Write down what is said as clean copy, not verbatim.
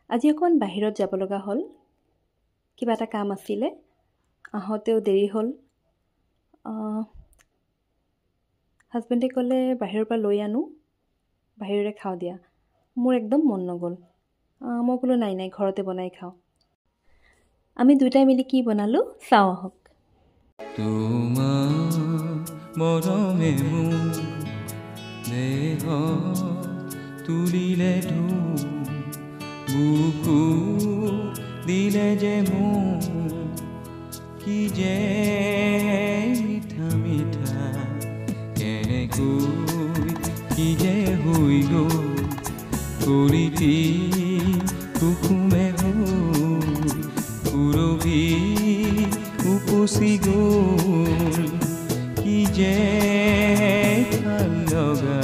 আজি অকণ বাহিৰত যাব লগা হ'ল, কিবা এটা কাম আছিলে, আহোঁতেও দেৰি হ'ল। হাজবেণ্ডে ক'লে বাহিৰৰ পৰা লৈ আনো, বাহিৰৰে খাওঁ দিয়া। মোৰ একদম মন নগ'ল। মই ক'লো নাই নাই, ঘৰতে বনাই খাওঁ। আমি দুয়োটাই মিলি কি বনালোঁ চাওঁ আহক। তোমাৰ মৰমে মোৰ দেহ তুলিলে বুকু দিলে যে মোৰ কি যে মিঠা মিঠা কেনেকৈ কি যে হৈ গ'ল কৰিতি কুকুমে পুৰবি উপচি গ'ল কি যে ভাল লগা